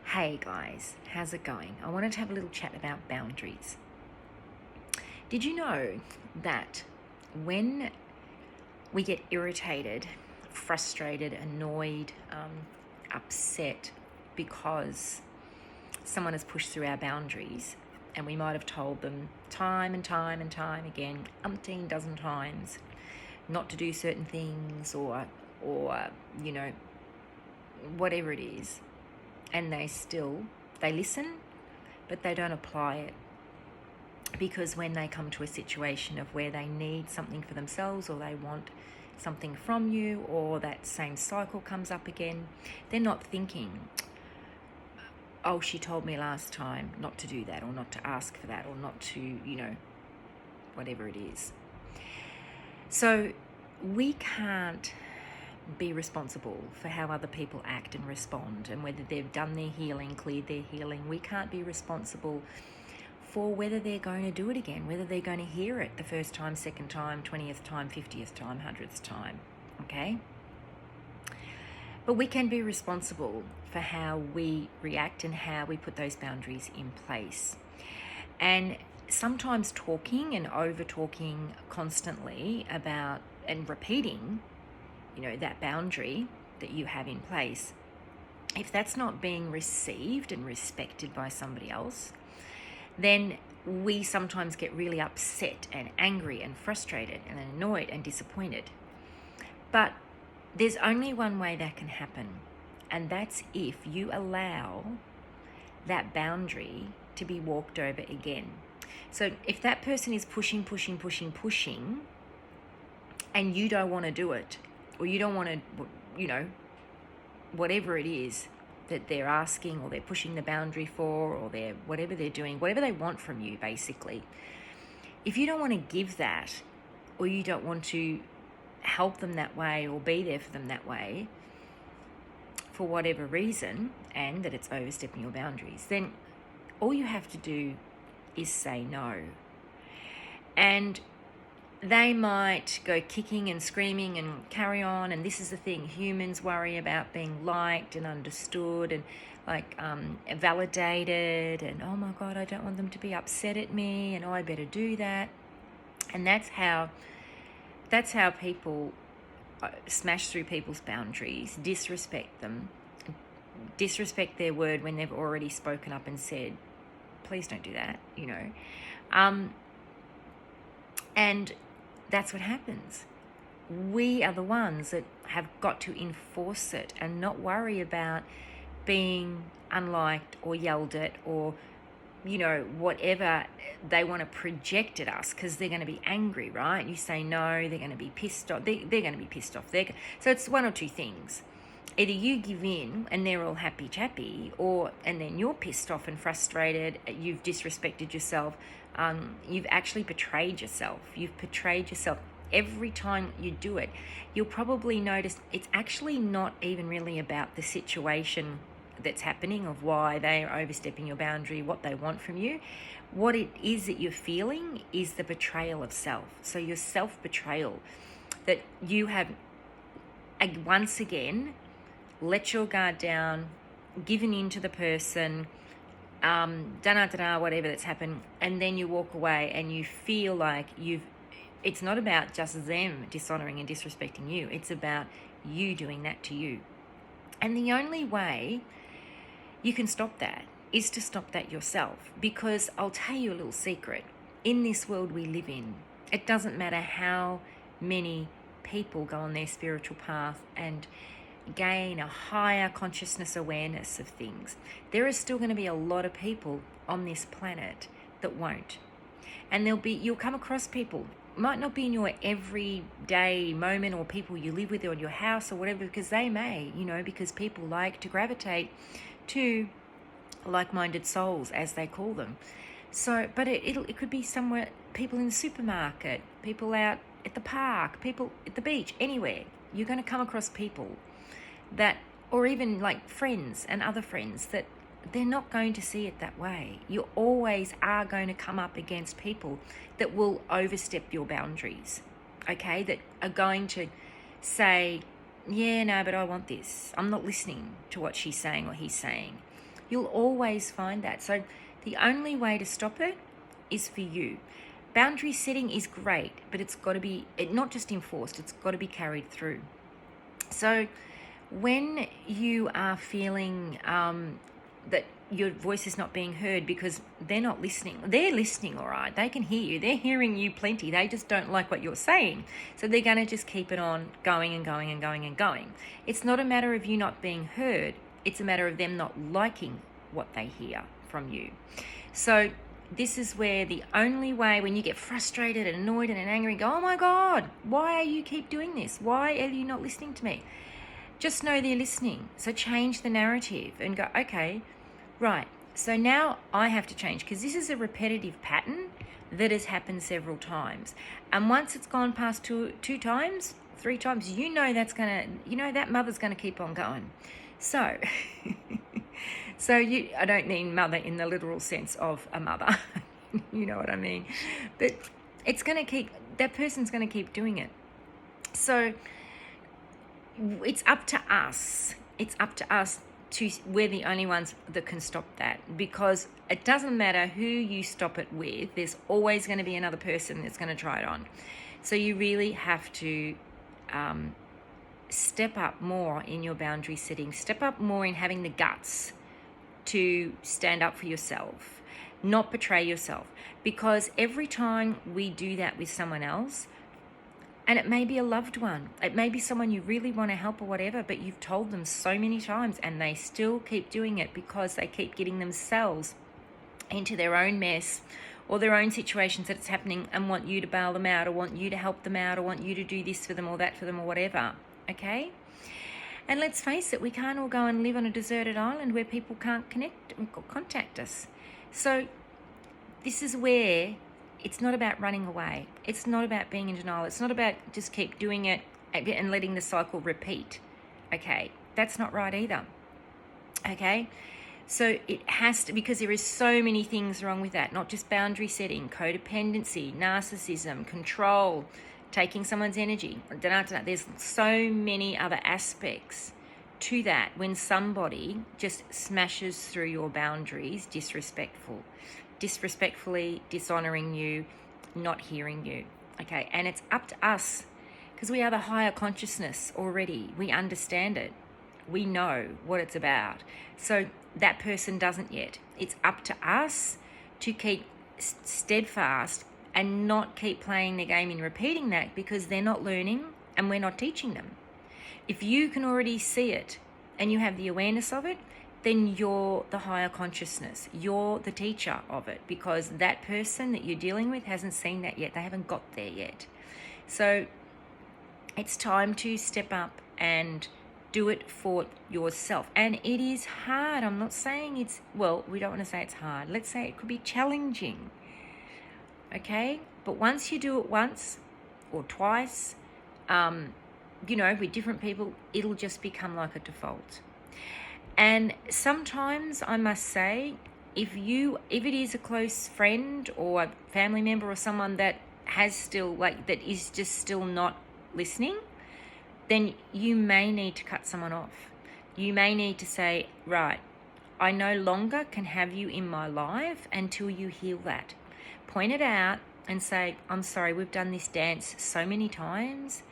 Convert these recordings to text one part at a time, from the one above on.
Hey guys, how's it going? I wanted to have a little chat about boundaries. Did you know that when we get irritated, frustrated, annoyed, upset because someone has pushed through our boundaries, and we might have told them time and time and time again, umpteen dozen times, not to do certain things or whatever it is, and they listen, but they don't apply it. Because when they come to a situation of where they need something for themselves, or they want something from you, or that same cycle comes up again, they're not thinking, oh, she told me last time not to do that, or not to ask for that, or not to, whatever it is. So we can't be responsible for how other people act and respond, and whether they've done their healing, cleared their healing. We can't be responsible for whether they're going to do it again, whether they're going to hear it the first time, second time, 20th time, 50th time, 100th time, okay? But we can be responsible for how we react and how we put those boundaries in place. And sometimes talking and over-talking constantly about and repeating that boundary that you have in place, if that's not being received and respected by somebody else, then we sometimes get really upset and angry and frustrated and annoyed and disappointed. But there's only one way that can happen, and that's if you allow that boundary to be walked over again. So if that person is pushing, and you don't want to do it, or you don't want to, whatever it is that they're asking, or they're pushing the boundary for, or whatever they're doing, whatever they want from you, basically. If you don't want to give that, or you don't want to help them that way, or be there for them that way, for whatever reason, and that it's overstepping your boundaries, then all you have to do is say no. And they might go kicking and screaming and carry on. And this is the thing, humans worry about being liked and understood and validated, and oh my God, I don't want them to be upset at me, and oh, I better do that. And that's how people smash through people's boundaries, disrespect them, disrespect their word when they've already spoken up and said, please don't do that, and that's what happens. We are the ones that have got to enforce it and not worry about being unliked or yelled at, or whatever they want to project at us, because they're going to be angry, right? You say no, they're going to be pissed off. They're going to be pissed off. So it's one or two things. Either you give in and they're all happy chappy, and then you're pissed off and frustrated, you've disrespected yourself, you've actually betrayed yourself. You've betrayed yourself. Every time you do it, you'll probably notice it's actually not even really about the situation that's happening, of why they are overstepping your boundary, what they want from you. What it is that you're feeling is the betrayal of self. So your self-betrayal, that you have once again let your guard down, given in to the person, whatever that's happened, and then you walk away and you feel like it's not about just them dishonoring and disrespecting you, it's about you doing that to you. And the only way you can stop that is to stop that yourself. Because I'll tell you a little secret, in this world we live in, it doesn't matter how many people go on their spiritual path and gain a higher consciousness awareness of things, there is still going to be a lot of people on this planet that won't. And you'll come across people, might not be in your everyday moment, or people you live with, or in your house or whatever, because they may, because people like to gravitate to like-minded souls, as they call them. So, but it could be somewhere, people in the supermarket, people out at the park, people at the beach, anywhere. You're going to come across people that, or even like friends and other friends, that they're not going to see it that way. You always are going to come up against people that will overstep your boundaries, okay? That are going to say, yeah, no, but I want this. I'm not listening to what she's saying or he's saying. You'll always find that. So the only way to stop it is for you. Boundary setting is great, but it's got to be not just enforced, it's got to be carried through. So when you are feeling that your voice is not being heard because they're not listening, they're listening, all right, they can hear you, they're hearing you plenty, they just don't like what you're saying, so they're going to just keep it on going and going and going and going. It's not a matter of you not being heard, it's a matter of them not liking what they hear from you. So this is where the only way, when you get frustrated and annoyed and angry, go, oh my God, why are you keep doing this? Why are you not listening to me? Just know they're listening. So change the narrative and go, okay, right. So now I have to change, because this is a repetitive pattern that has happened several times. And once it's gone past two times, 3 times, you know that mother's going to keep on going. So... I don't mean mother in the literal sense of a mother, you know what I mean, but that person's going to keep doing it. So it's up to us. We're the only ones that can stop that, because it doesn't matter who you stop it with, there's always going to be another person that's going to try it on. So you really have to step up more in your boundary setting, step up more in having the guts to stand up for yourself, not betray yourself. Because every time we do that with someone else, and it may be a loved one, it may be someone you really want to help or whatever, but you've told them so many times and they still keep doing it because they keep getting themselves into their own mess or their own situations that's happening and want you to bail them out or want you to help them out or want you to do this for them or that for them or whatever, okay? And let's face it, we can't all go and live on a deserted island where people can't connect or contact us. So this is where it's not about running away. It's not about being in denial. It's not about just keep doing it and letting the cycle repeat. Okay, that's not right either. Okay, so it has to, because there is so many things wrong with that, not just boundary setting, codependency, narcissism, control, taking someone's energy. There's so many other aspects to that when somebody just smashes through your boundaries, disrespectfully dishonoring you, not hearing you. Okay, and it's up to us, because we are the higher consciousness already. We understand it. We know what it's about. So that person doesn't yet. It's up to us to keep steadfast and not keep playing the game in repeating that, because they're not learning and we're not teaching them. If you can already see it and you have the awareness of it, then you're the higher consciousness. You're the teacher of it, because that person that you're dealing with hasn't seen that yet. They haven't got there yet. So it's time to step up and do it for yourself. And it is hard. I'm not saying it's, well, we don't want to say it's hard. Let's say it could be challenging. Okay, but once you do it once or twice, with different people, it'll just become like a default. And sometimes I must say, if it is a close friend or a family member or someone that that is just still not listening, then you may need to cut someone off. You may need to say, right, I no longer can have you in my life until you heal that. Point it out and say, I'm sorry, we've done this dance so many times.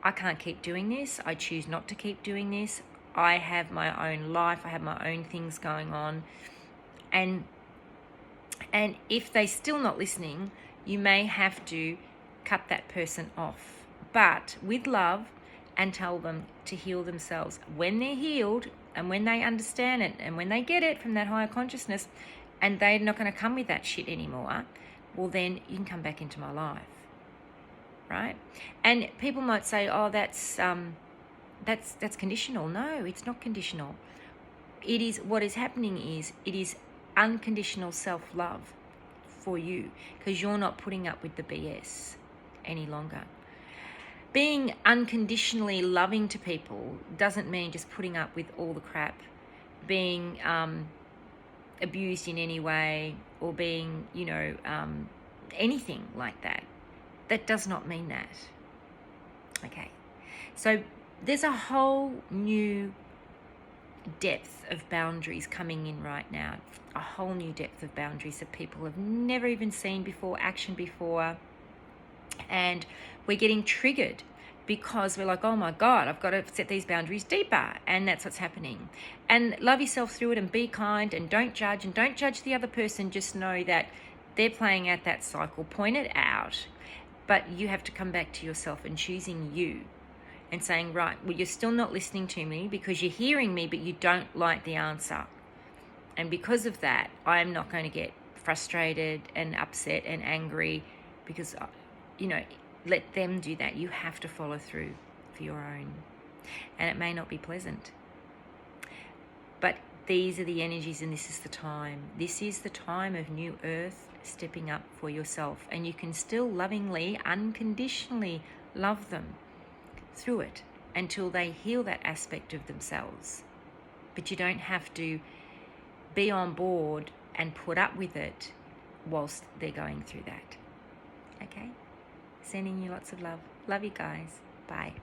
I can't keep doing this. I choose not to keep doing this. I have my own life. I have my own things going on. And if they're still not listening, you may have to cut that person off. But with love, and tell them to heal themselves. When they're healed and when they understand it and when they get it from that higher consciousnness and they're not going to come with that shit anymore, well, then you can come back into my life, right? And people might say, oh, that's conditional. No, it's not conditional. It is, what is happening is, it is unconditional self-love for you, because you're not putting up with the BS any longer. Being unconditionally loving to people doesn't mean just putting up with all the crap, being abused in any way, or being, anything like that. That does not mean that. Okay. So there's a whole new depth of boundaries coming in right now, a whole new depth of boundaries that people have never even seen before, action before. And we're getting triggered because we're like, oh my God, I've got to set these boundaries deeper. And that's what's happening. And love yourself through it and be kind and don't judge. And don't judge the other person. Just know that they're playing out that cycle. Point it out. But you have to come back to yourself and choosing you and saying, right, well, you're still not listening to me because you're hearing me, but you don't like the answer. And because of that, I'm not going to get frustrated and upset and angry because, you know, let them do that. You have to follow through for your own. And it may not be pleasant. But these are the energies and this is the time. This is the time of new earth stepping up for yourself. And you can still lovingly, unconditionally love them through it until they heal that aspect of themselves. But you don't have to be on board and put up with it whilst they're going through that. Okay? Sending you lots of love. Love you guys. Bye.